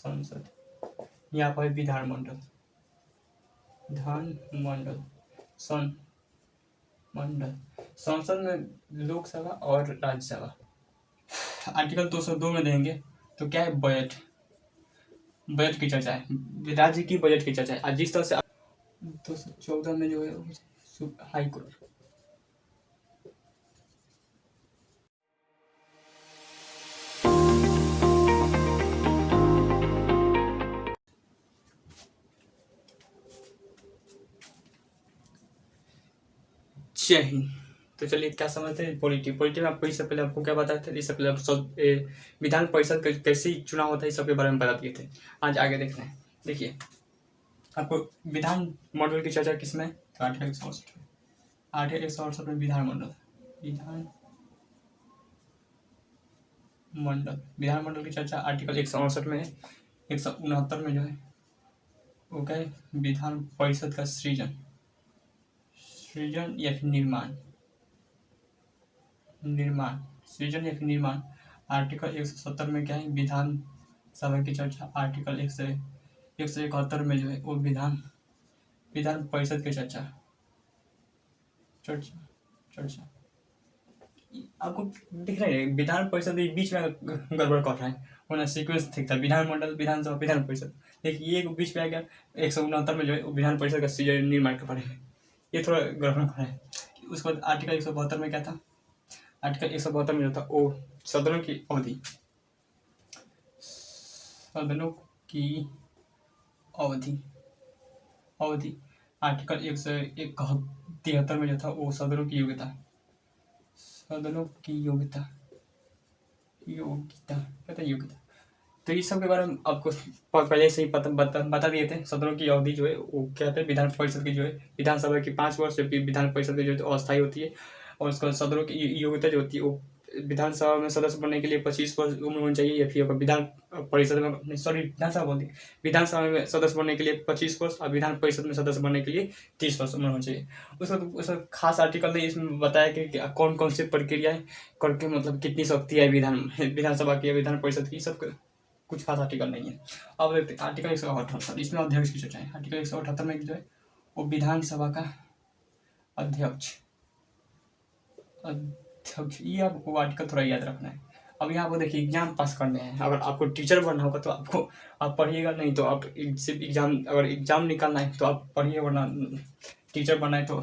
संसद, यहाँ पर विधानमंडल, विधानमंडल, मंडल, संसद में लोकसभा और राज्यसभा। आर्टिकल 202 में देंगे तो क्या है, बजट, बजट की चर्चा है, राज्य की बजट की चर्चा है। जिस तरह से 214 में जो है हाई कोर्ट, जय हिंद। तो चलिए क्या समझते हैं पॉलिटी में आपको इससे पहले आपको क्या बताया था, इससे पहले आप विधान परिषद कैसे चुनाव होता है इस सब के बारे में बता दिए थे। आज आगे देखना है। देखिए आपको विधान मंडल की चर्चा किसमें, आर्टिकल 168 में, आर्टिकल 168 में विधानमंडल, विधानमंडल की चर्चा आर्टिकल 168 में है। 169 में जो है वो क्या है, विधान परिषद का सृजन या फिर सृजन या फिर निर्माण। आर्टिकल 170 में क्या है, विधान सभा की चर्चा। आर्टिकल 171 में जो है वो विधान परिषद की चर्चा। आपको दिख रहा है विधान परिषद के बीच में गड़बड़ कर रहा है, वरना सीक्वेंस ठीक था, विधानमंडल, विधानसभा, विधान परिषद। देखिए ये बीच में आ गया 169 में जो है विधान परिषद का सृजन निर्माण के बारे में, ये थोड़ा गड़बड़ कर रहा है। उसके बाद आर्टिकल 172 में क्या था, आर्टिकल 172 में जो था वो सदनों की अवधि, आर्टिकल 173 में जो था वो सदनों की योग्यता, कहते हैं योग्यता। तो इस सब के बारे में आपको पहले से ही बता दिए थे। सदनों की अवधि जो है वो क्या है, विधान परिषद की जो है, विधानसभा की 5 वर्ष, जबकि विधान परिषद की जो है अस्थायी होती है। और उसका सदनों की योग्यता जो होती है वो विधानसभा में सदस्य बनने के लिए 25 वर्ष उम्र होनी चाहिए, या फिर विधान परिषद में, विधानसभा में सदस्य बनने के लिए 25 वर्ष और विधान परिषद में सदस्य बनने के लिए 30 वर्ष उम्र होनी चाहिए। उसका खास आर्टिकल ने इसमें बताया कि कौन कौन सी प्रक्रियाएं करके मतलब कितनी शक्ति है विधानसभा की, विधान परिषद की, सब कुछ खास आर्टिकल नहीं है। अब देखते हैं आर्टिकल 178, इसमें अध्यक्ष की चर्चा है। आर्टिकल 178 में जो है वो विधानसभा का अध्यक्ष, ये आपको आर्टिकल थोड़ा याद रखना है। अब यहाँ पर देखिए एग्जाम पास करने हैं, अगर आपको टीचर बनना होगा तो आप पढ़िएगा, नहीं तो आप सिर्फ अगर एग्जाम निकालना है तो आप पढ़िए, वरना टीचर बनना है तो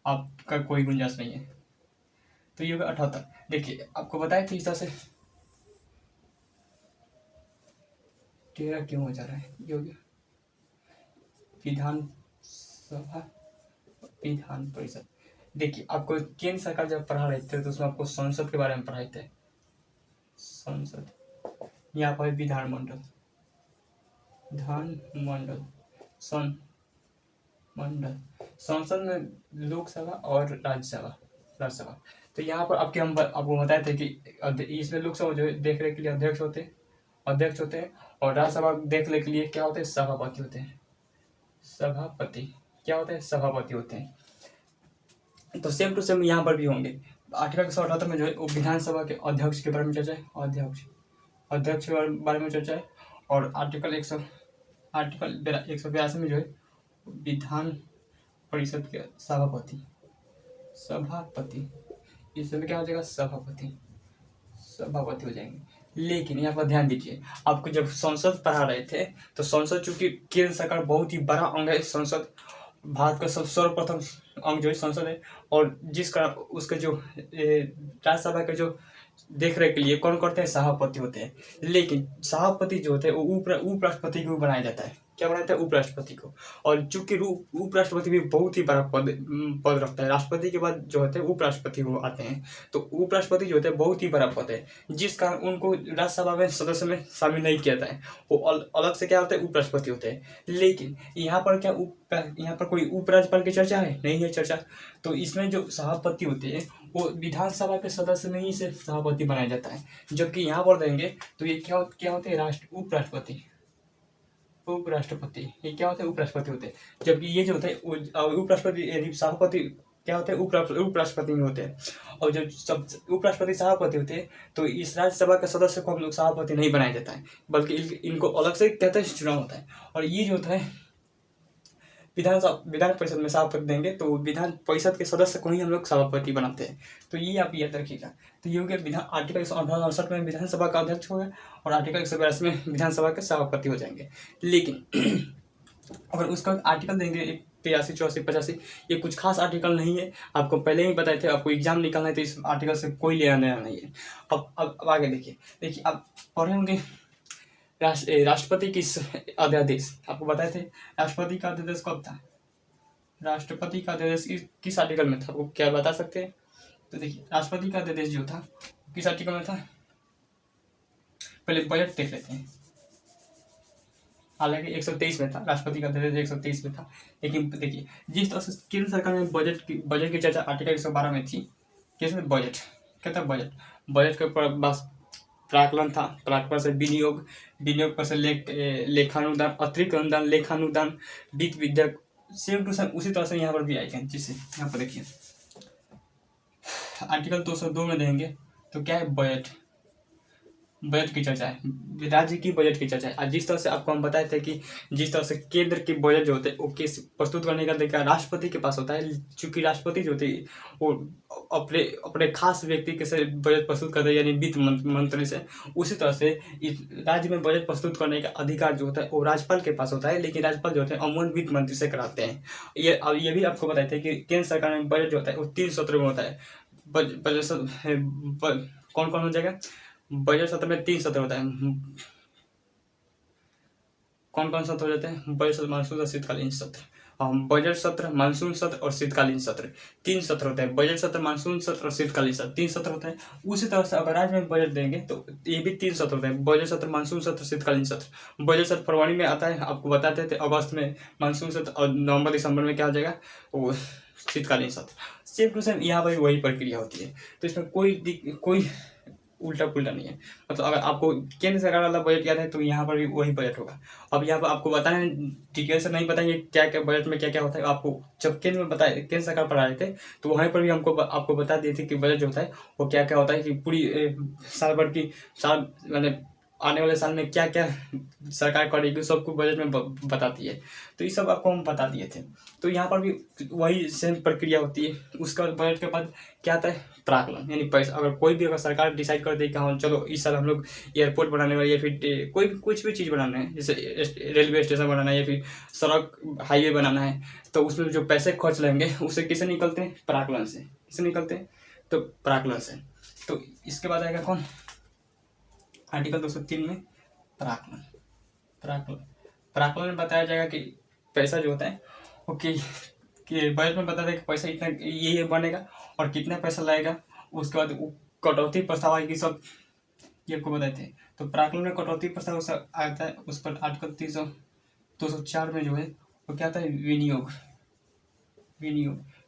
आपका कोई गुंजाइश नहीं है। तो ये 78, देखिए आपको बताया था इस तरह से 13 क्यों हो जा रहा है, ये हो गया विधानसभा, विधान परिषद। देखिए आपको केंद्र सरकार जब पढ़ा रहे थे तो उसमें आपको संसद के बारे में पढ़ाए थे, संसद, यहाँ पर विधानमंडल, संसद में लोकसभा और राज्यसभा। तो यहाँ पर आपको बताए थे कि इसमें लोकसभा जो है देखने के लिए अध्यक्ष होते हैं, और राज्यसभा देखने के लिए क्या होते हैं, सभापति होते हैं। सभापति होते हैं। तो सेम टू सेम यहाँ पर भी होंगे। आर्टिकल 178 में जो है वो विधानसभा के अध्यक्ष के बारे में चर्चा है, अध्यक्ष के बारे में चर्चा है। और आर्टिकल 182 में जो है विधान परिषद के सभापति, इसमें क्या हो जाएगा, सभापति हो जाएंगे। लेकिन यहाँ पर ध्यान दीजिए, आपको जब संसद पढ़ा रहे थे तो संसद चूंकि केंद्र सरकार बहुत ही बड़ा अंग है, संसद भारत का सर्वप्रथम अंग जो है संसद है, और जिस कारण उसके जो राज्यसभा के जो देख रेख के लिए कौन करते हैं, सभापति होते हैं। लेकिन सभापति जो होते हैं वो उपराष्ट्रपति को बनाया जाता है, क्या बनाता है, उपराष्ट्रपति को। और चूंकि उपराष्ट्रपति भी बहुत ही बड़ा पद रखता है, राष्ट्रपति के बाद जो होते हैं उपराष्ट्रपति वो आते हैं। तो उपराष्ट्रपति जो होते हैं बहुत ही बड़ा पद है, जिस कारण उनको राज्यसभा में सदस्य में शामिल नहीं किया जाता है, वो अलग से क्या होता है, उपराष्ट्रपति होते हैं। लेकिन यहाँ पर क्या यहाँ पर कोई उपराज्यपाल की चर्चा है, नहीं है चर्चा। तो इसमें जो सभापति होते हैं वो विधानसभा के सदस्य में ही से सभापति बनाया जाता है। जबकि यहाँ पर देंगे तो ये क्या होते हैं, उपराष्ट्रपति, ये क्या होते हैं, उपराष्ट्रपति होते हैं। जबकि ये जो होते हैं उपराष्ट्रपति, यदि सभापति क्या होते हैं, उपराष्ट्रपति में होते हैं। और जो सब उपराष्ट्रपति सभापति होते हैं, तो इस राज्यसभा के सदस्य को हम लोग सभापति नहीं बनाया जाता है, बल्कि इनको अलग से कहते हैं चुनाव होता है। और ये जो होता है विधान परिषद में सभापति देंगे, तो विधान परिषद के सदस्य को ही हम लोग सभापति बनाते हैं। तो ये आप याद रखिएगा। तो ये हो गया विधान आर्टिकल 168 में विधानसभा का अध्यक्ष होगा, और आर्टिकल 182 में विधानसभा के सभापति हो जाएंगे। लेकिन अगर उसका आर्टिकल देंगे 83, 84, 85, ये कुछ खास आर्टिकल नहीं है, आपको पहले ही बताए थे। आपको एग्जाम निकालना है तो इस आर्टिकल से कोई लेना देना नहीं है। अब आगे देखिए आप पढ़े होंगे राष्ट्रपति किस अध्यादेश, आपको बताए थे राष्ट्रपति का अध्यादेश कब था, राष्ट्रपति का अध्यादेश किस आर्टिकल में था, आपको क्या बता सकते हैं? तो देखिए राष्ट्रपति का अध्यादेश जो था किस आर्टिकल में था, पहले बजट देख लेते हैं। हालांकि 123 में था, राष्ट्रपति का अध्यादेश 123 में था। लेकिन देखिए जिस तरह से केंद्र सरकार में बजट की चर्चा आर्टिकल 112 में थी, किसमें बजट क्या था, बजट के ऊपर बस प्राकलन था, प्राकलन से विनियोग पर से लेखानुदान, अतिरिक्त अनुदान, लेखानुदान, वित्त विधेयक, सेम टू सेम उसी तरह से यहाँ पर भी आएगा। जिससे यहाँ पर देखिए आर्टिकल 202 में देंगे तो क्या है, बजट की चर्चा है, राज्य की बजट की चर्चा है। जिस तरह से आपको हम बताए थे कि जिस तरह से केंद्र की बजट जो होते हैं वो किस प्रस्तुत करने का अधिकार राष्ट्रपति के पास होता है, चूंकि राष्ट्रपति जो होते हैं वो अपने खास व्यक्ति के से बजट प्रस्तुत करते हैं, यानी वित्त मंत्री से। उसी तरह से इस राज्य में बजट प्रस्तुत करने का अधिकार जो होता है वो राज्यपाल के पास होता है, लेकिन राज्यपाल जो होते हैं अमूमन वित्त मंत्री से कराते हैं। ये भी आपको बताए थे कि केंद्र सरकार में बजट जो होता है वो 3 सत्र में होता है। कौन कौन हो जाएगा, बजट सत्र में 3 सत्र होता है। कौन कौन सत्र हो जाते हैं, बजट सत्र, मानसून और शीतकालीन सत्र। बजट सत्र, मानसून सत्र और शीतकालीन सत्र, 3 सत्र होते हैं। बजट सत्र, मानसून सत्र और शीतकालीन सत्र 3 सत्र होते हैं। उसी तरह से अगर राज्य में बजट देंगे तो ये भी 3 सत्र होते हैं, बजट सत्र, मानसून सत्र, शीतकालीन सत्र। बजट सत्र फरवरी में आता है, आपको बताते थे अगस्त में मानसून सत्र, और नवंबर दिसंबर में क्या हो जाएगा, वो शीतकालीन सत्र। सेम टू सेम यहाँ पर वही प्रक्रिया होती है। तो इसमें कोई उल्टा पुल्टा नहीं है। मतलब अगर आपको केंद्र सरकार वाला बजट याद है तो यहाँ पर भी वही बजट होगा। अब यहाँ पर आपको बताएं, डिटेल से नहीं बताएंगे क्या क्या बजट में क्या क्या होता है। आपको जब केंद्र में बताए, केंद्र सरकार पर आए थे तो वहीं पर भी आपको बता दिए थे कि बजट जो होता है वो क्या क्या होता है, कि पूरी साल भर की मैंने आने वाले साल में क्या क्या सरकार करेगी सबको बजट में बताती है। तो ये सब आपको हम बता दिए थे। तो यहाँ पर भी वही सेम प्रक्रिया होती है। उसका बजट के बाद क्या आता है, प्राकलन, यानी पैसा। अगर कोई भी अगर सरकार डिसाइड कर दे कि हाँ चलो इस साल हम लोग एयरपोर्ट बनाने वाले, या फिर कोई भी कुछ भी चीज़ बनाना है, जैसे रेलवे स्टेशन बनाना है या फिर सड़क हाईवे बनाना है, तो उसमें जो पैसे खर्च लेंगे उससे किसे निकलते हैं, प्राकलन से। किससे निकलते हैं, तो प्राकलन से। तो इसके बाद आएगा कौन, आर्टिकल 203 में प्राकलन। प्राकलन में बताया जाएगा कि पैसा जो होता है ओके, कि बजट में बता दें कि पैसा इतना ये बनेगा और कितना पैसा लगेगा। उसके बाद कटौती प्रस्ताव आएगी, सब ये आपको बताए थे। तो प्राकलन में कटौती प्रस्ताव आता है, उस पर आर्टिकल 204 में जो है वो क्या आता है,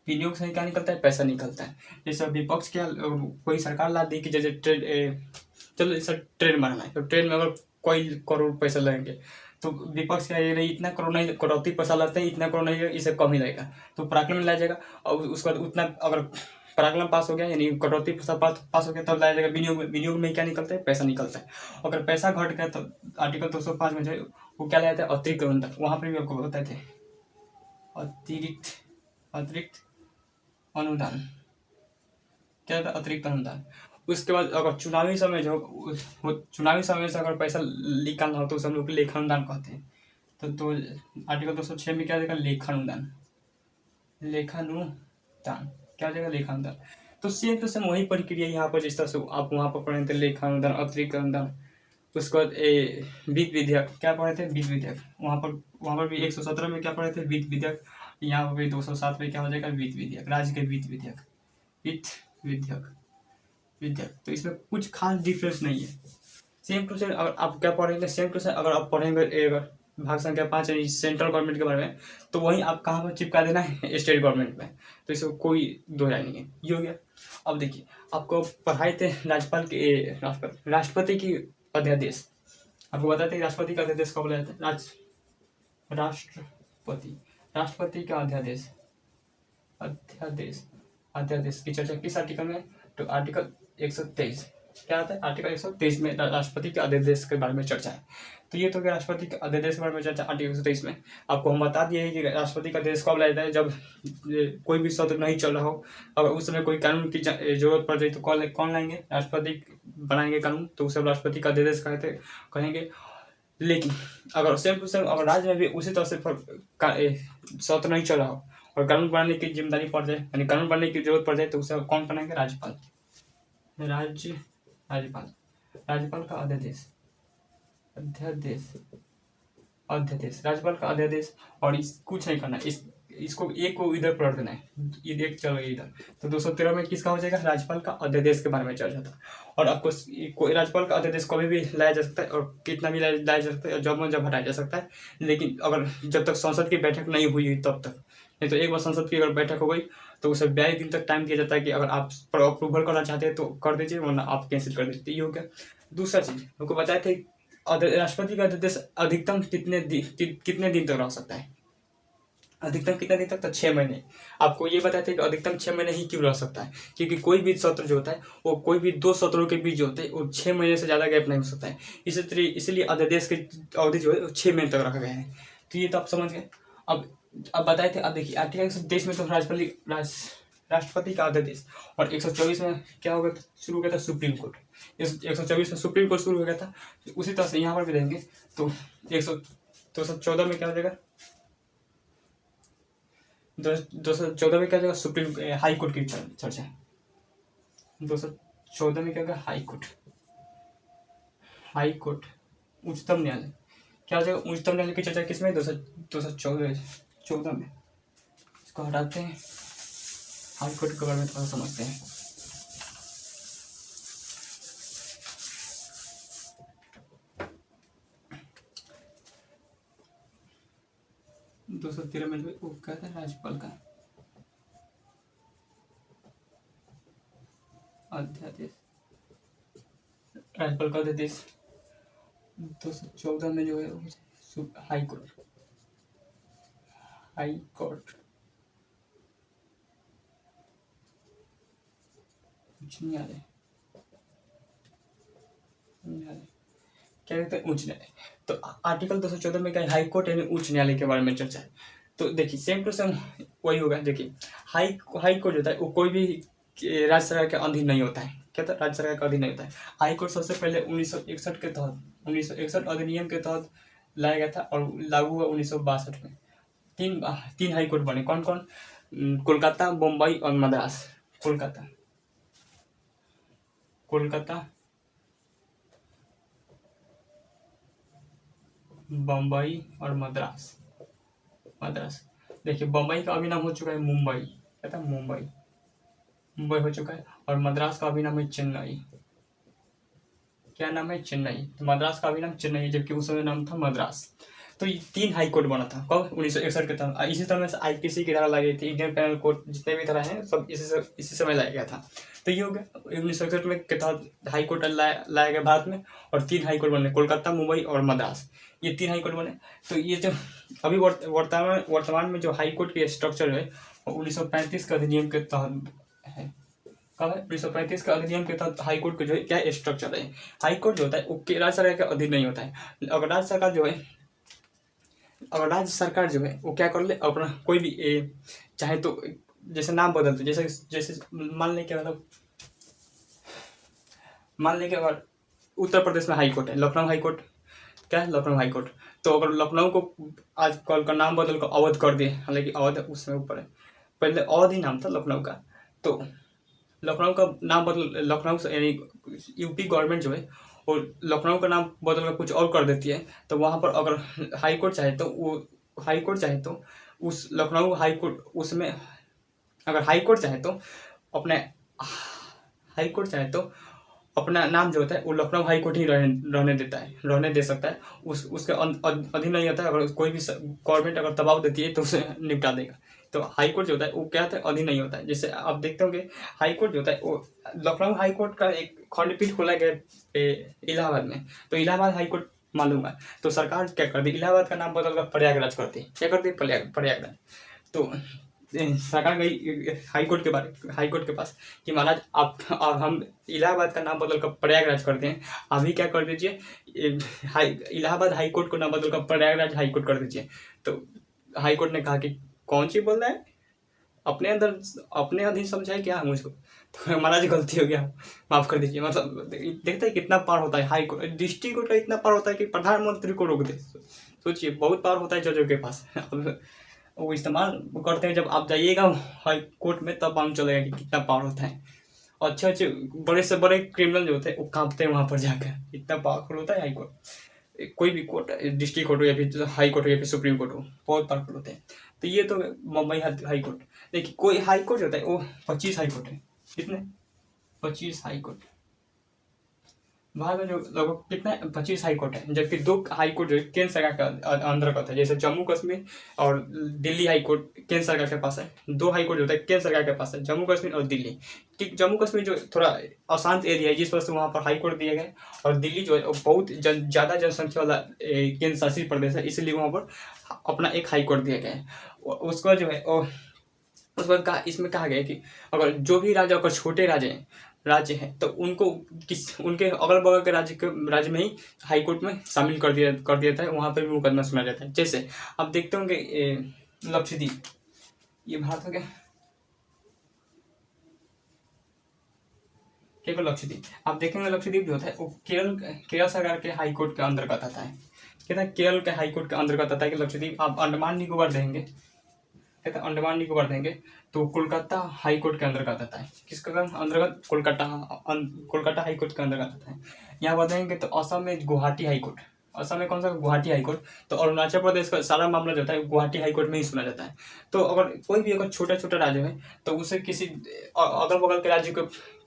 विनियोग से क्या निकलता है, पैसा निकलता है। जैसे विपक्ष क्या, कोई सरकार ला दी कि जैसे चलो जैसे ट्रेन बनाना है, तो ट्रेन में अगर कोई करोड़ पैसा लगेंगे तो विपक्ष क्या, ये नहीं इतना करोड़ नहीं, कटौती पैसा लगता है इतना करोड़ नहीं, इसे कम ही लगेगा, तो प्राकलन में लाया जाएगा। और उसके बाद उतना अगर प्राकलन पास हो गया, यानी कटौती पास हो गया, तब लाया जाएगा विनियोग में क्या निकलता है, पैसा निकलता है। अगर पैसा घट गया तो आर्टिकल 205 में जो है वो क्या लाया जाता है, अतिरिक्त अनुदान। वहाँ पर भी आपको बताए थे अतिरिक्त अनुदान, क्या था, अतिरिक्त अनुदान। उसके बाद अगर चुनावी समय से अगर पैसा निकालना हो तो उसे हम लोग लेखानुदान कहते हैं। तो आर्टिकल 206 में क्या देगा, लेखानुदान क्या हो जाएगा, लेखानुदान। तो सेम टू सेम वही प्रक्रिया यहाँ पर, जिस तरह से आप वहाँ पर पढ़े थे लेखानुदान, अतिरिक्त अनुदान। उसके बाद वित्त विधेयक, क्या पढ़े थे, वित्त विधेयक। वहाँ पर भी 117 में क्या पढ़े थे, वित्त विधेयक। यहाँ पर भी 207 में क्या हो जाएगा, वित्त विधेयक, राज्य के वित्त विधेयक। तो इसमें कुछ खास डिफरेंस नहीं है, सेम टू सेम। अगर आप क्या पढ़ेंगे, सेम टू सेम अगर आप पढ़ेंगे भाग संख्या 5 यानी सेंट्रल गवर्नमेंट के बारे में, तो वहीं आप कहाँ पर चिपका देना है, स्टेट गवर्नमेंट में। तो इसमें कोई दो राय नहीं है, ये हो गया। अब देखिए आपको पढ़ाए थे राष्ट्रपति की अध्यादेश। आपको बताते हैं राष्ट्रपति का अध्यादेश कब लाया था, राष्ट्रपति का अध्यादेश अध्यादेश अध्यादेश की चर्चा किस आर्टिकल में? तो आर्टिकल 123 क्या आता है? आर्टिकल 123 में राष्ट्रपति के अध्यादेश के बारे में चर्चा है। तो ये तो क्या राष्ट्रपति के अध्यादेश के बारे में चर्चा आर्टिकल 123 में। आपको हम बता दिए कि राष्ट्रपति का अध्यादेश कब लाया जाता है? जब कोई भी सत्र नहीं चल रहा हो, अगर उस समय कोई कानून की जरूरत पड़ जाए तो कौन लाएंगे? राष्ट्रपति बनाएंगे कानून, तो उसे राष्ट्रपति का अध्यादेश कहेंगे। लेकिन अगर सेम टू सेम अगर राज्य में भी उसी तरह से सत्र नहीं चल रहा हो और कानून बनाने की जिम्मेदारी पड़ जाए, यानी कानून बनाने की जरूरत पड़ जाए, तो उसे कौन बनाएंगे? राज्यपाल राज्यपाल का अध्यादेश राज्यपाल का अध्यादेश। और कुछ नहीं करना, इसको एक को इधर पलट देना है, एक चलो इधर। तो 213 में किसका हो जाएगा? राज्यपाल का अध्यादेश के बारे में चर्चा था। और आपको राज्यपाल का अध्यादेश कभी भी लाया जा सकता है और कितना भी लाया जा सकता है, जब हटाया जा सकता है। लेकिन अगर जब तक संसद की बैठक नहीं हुई तब तक, नहीं तो एक बार संसद की अगर बैठक हो गई तो उसे 42 दिन तक टाइम दिया जाता है कि अगर आप अप्रूवल करना चाहते हैं तो कर दीजिए, वरना आप कैंसिल कर दीजिए। ये हो गया। दूसरा चीज हमको बताए थे, राष्ट्रपति का अध्यादेश अधिकतम कितने दिन तक रह सकता है? अधिकतम कितने दिन तक? तो 6 महीने। आपको ये बताए थे कि अधिकतम 6 महीने ही क्यों रह सकता है? क्योंकि कोई भी सत्र जो होता है वो कोई भी 2 सत्रों के बीच जो होते हैं वो 6 महीने से ज़्यादा गैप नहीं हो सकता है। इसलिए अध्यादेश की अवधि जो है वो 6 महीने तक रखा गया है। तो ये तो आप समझ गए। अब बताए थे, अब देखिए आर्टिकल 123 में तो राष्ट्रपति का अध्यादेश, और 124 में क्या हो गया? शुरू हो गया था सुप्रीम कोर्ट। 124 में सुप्रीम कोर्ट शुरू हो गया था। उसी तरह से यहाँ पर भी देंगे तो 214 में क्या हो जाएगा? 214 में क्या जाएगा? सुप्रीम हाई कोर्ट की चर्चा है। 214 में क्या होगा? हाई कोर्ट उच्चतम न्यायालय क्या हो जाएगा? उच्चतम न्यायालय की चर्चा किसमें? 214 में। इसको हटाते हैं, हाई कोर्ट के बारे में थोड़ा समझते हैं। दो सौ 13 में वो कहता है राज्यपाल का अध्यादेश। राज्यपाल का अध्यादेश 214 में जो है हाई कोर्ट उच्च न्यायालय क्या कहते हैं? उच्च न्यायालय। तो आर्टिकल 214 में क्या है? हाई कोर्ट यानी उच्च न्यायालय के बारे में चर्चा है। तो देखिए सेम टू सेम वही होगा। देखिए हाई कोर्ट होता है वो कोई भी राज्य सरकार के अधीन नहीं होता है। क्या था? राज्य सरकार का अधीन नहीं होता है। हाई कोर्ट सबसे पहले 1961 अधिनियम के तहत लाया गया था और लागू हुआ 1962 में। तीन हाई कोर्ट बने। कौन कौन? कोलकाता, मुंबई और मद्रास। कोलकाता, बम्बई और मद्रास। देखिए बम्बई का अभी नाम हो चुका है मुंबई। क्या था? मुंबई हो चुका है। और मद्रास का अभी नाम है चेन्नई। क्या नाम है? चेन्नई। तो मद्रास का अभी नाम चेन्नई है, जबकि उस समय नाम था मद्रास। तो ये 3 हाई कोर्ट बना था कब? 1961 के तहत। इसी तरह से IPC की धारा लाई गई थी। इंडियन पैनल कोर्ट जितने भी धारा हैं सब इसी समय लाया गया था। तो ये हो गया 1961 में के तहत हाई कोर्ट लाया गया भारत में, और 3 हाई कोर्ट बने, कोलकाता, मुंबई और मद्रास। ये 3 हाई कोर्ट बने। तो ये जो अभी वर्तमान में जो हाई कोर्ट की स्ट्रक्चर है वो 1935 के अधिनियम के तहत है। कब है? 1935 के अधिनियम के तहत हाई कोर्ट का जो है क्या स्ट्रक्चर है। हाई कोर्ट जो होता है वो राज्य सरकार के अधीन नहीं होता है। अगर राज्य सरकार जो है वो क्या कर ले, अपना कोई भी चाहे तो जैसे नाम बदल दे, जैसे मान लें अगर उत्तर प्रदेश में हाई कोर्ट है, लखनऊ हाई कोर्ट। क्या है? Lucknow high court. तो अगर लखनऊ को आज कल का नाम बदल कर अवध कर दिए, हालांकि अवध उसमें ऊपर है, पहले अवध ही नाम था लखनऊ का, तो लखनऊ का नाम बदल, लखनऊ से यानी यूपी गवर्नमेंट जो है वो लखनऊ का नाम बदल कर कुछ और कर देती है। तो वहाँ पर अगर हाई कोर्ट चाहे तो उस लखनऊ हाई कोर्ट उसमें अगर हाई कोर्ट चाहे तो अपना नाम जो होता है वो लखनऊ हाई कोर्ट ही रहने दे सकता है। उसके अधीन नहीं आता है। अगर कोई भी गवर्नमेंट अगर दबाव देती है तो उसे निपटा देगा। तो हाई कोर्ट जो होता है वो क्या होता है? अधीन नहीं होता है। जैसे आप देखते होंगे हाई कोर्ट जो होता है वो लखनऊ हाई कोर्ट का एक खंडपीठ खोला गया इलाहाबाद में, तो इलाहाबाद हाई कोर्ट मालूम है। तो सरकार क्या करती? इलाहाबाद का नाम बदल कर प्रयागराज करती। क्या करती? प्रयागराज। तो सरकार गई हाई कोर्ट के पास कि महाराज आप हम इलाहाबाद का नाम बदल कर प्रयागराज करते हैं, अभी क्या कर दीजिए, इलाहाबाद हाई कोर्ट को नाम बदल कर प्रयागराज हाई कोर्ट कर दीजिए। तो हाई कोर्ट ने कहा कि कौन सी बोल रहा है, अपने अंदर अपने अधीन समझाए क्या मुझको, तो महाराज गलती हो गया, माफ कर दीजिए। मतलब देखते हैं कितना पार होता है हाई कोर्ट, डिस्ट्रिक्ट कोर्ट का इतना पार होता है कि प्रधानमंत्री को रोक दे। सोचिए बहुत पार होता है जजों के पास। अब वो इस्तेमाल करते हैं, जब आप जाइएगा हाई कोर्ट में तब मालूम चलेगा कि कितना पावर होता है। अच्छे अच्छे बड़े से बड़े क्रिमिनल जो होते हैं वो कांपते हैं वहाँ पर जाकर, इतना पावरफुल होता है हाई कोर्ट। कोई भी कोर्ट, डिस्ट्रिक्ट कोर्ट हो या फिर हाई कोर्ट हो या फिर सुप्रीम कोर्ट हो, बहुत पावरफुल होते हैं। तो ये तो मुंबई हाई कोर्ट। देखिए कोई हाई कोर्ट होता है वो 25 हाई कोर्ट है। कितने? 25 हाई कोर्ट। भारत में जो लगभग कितना 25 हाई कोर्ट है, जबकि 2 हाई कोर्ट जो है केंद्र सरकार का अंतर्गत है, जैसे जम्मू कश्मीर और दिल्ली हाई कोर्ट केंद्र सरकार के पास है। 2 हाई कोर्ट जो होता है केंद्र सरकार के पास है, जम्मू कश्मीर और दिल्ली। ठीक, जम्मू कश्मीर जो थोड़ा अशांत एरिया है जिस वजह से वहाँ पर हाई कोर्ट दिया गया है, और दिल्ली जो है वो बहुत ज़्यादा जनसंख्या वाला केंद्र शासित प्रदेश है, इसलिए वहाँ पर अपना एक हाई कोर्ट दिया गया है। उसका जो है उस बाद कहा, इसमें कहा गया है कि अगर जो भी राजा अगर छोटे राज्य हैं तो उनको उनके अगल बगल के राज्य में ही हाई कोर्ट में शामिल कर दिया जाता है, वहाँ पर भी मुकदमा सुना जाता है। जैसे आप देखते होंगे लक्षद्वीप, ये भारत में केवल लक्षद्वीप, आप देखेंगे लक्षद्वीप जो होता है वो केरल सरकार के हाई कोर्ट के अंतर्गत आता है। कहता है केरल के हाई कोर्ट के अंतर्गत आता है कि लक्षद्वीप। आप अंडमान निकोबार देंगे, कहते हैं अंडमान निकोबार देंगे तो कोलकाता हाई कोर्ट के अंतर्गत आता है। किसका अंतर्गत? कोलकाता हाई कोर्ट के अंतर्गत आता है। यहाँ बताएंगे तो असम में गुवाहाटी हाई कोर्ट, असम में कौन सा? Guwahati high court. तो अरुणाचल प्रदेश का सारा मामला जो होता है गुवाहाटी हाई कोर्ट में ही सुना जाता है। तो अगर कोई भी अगर छोटा छोटा राज्य है तो उसे किसी अगल बगल के राज्य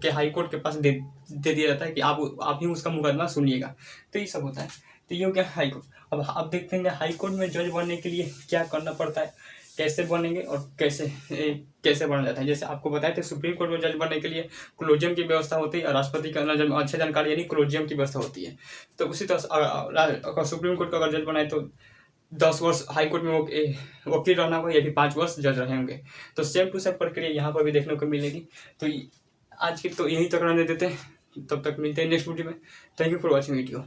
के हाई कोर्ट के पास दे दिया जाता है कि आप ही उसका मुकदमा सुनिएगा। तो ये सब होता है। तो ये हो गया हाई कोर्ट। अब आप देखते हैं हाई कोर्ट में जज बनने के लिए क्या करना पड़ता है, कैसे बनेंगे और कैसे बना जाता है। जैसे आपको बताए थे सुप्रीम कोर्ट में जज बनने के लिए कोलोजियम की व्यवस्था होती है, और राष्ट्रपति का अच्छी जानकारी यानी कोलोजियम की व्यवस्था होती है। तो उसी तरह सुप्रीम कोर्ट का अगर जज बनाए तो 10 वर्ष हाई कोर्ट में वकील रहना होगा, या फिर 5 वर्ष जज रहे होंगे। तो सेम टू सेम प्रक्रिया यहाँ पर भी देखने को मिलेगी। तो आज की तो यहीं तक रहने देते हैं, तब तक मिलते हैं नेक्स्ट वीडियो में। Thank you for watching video.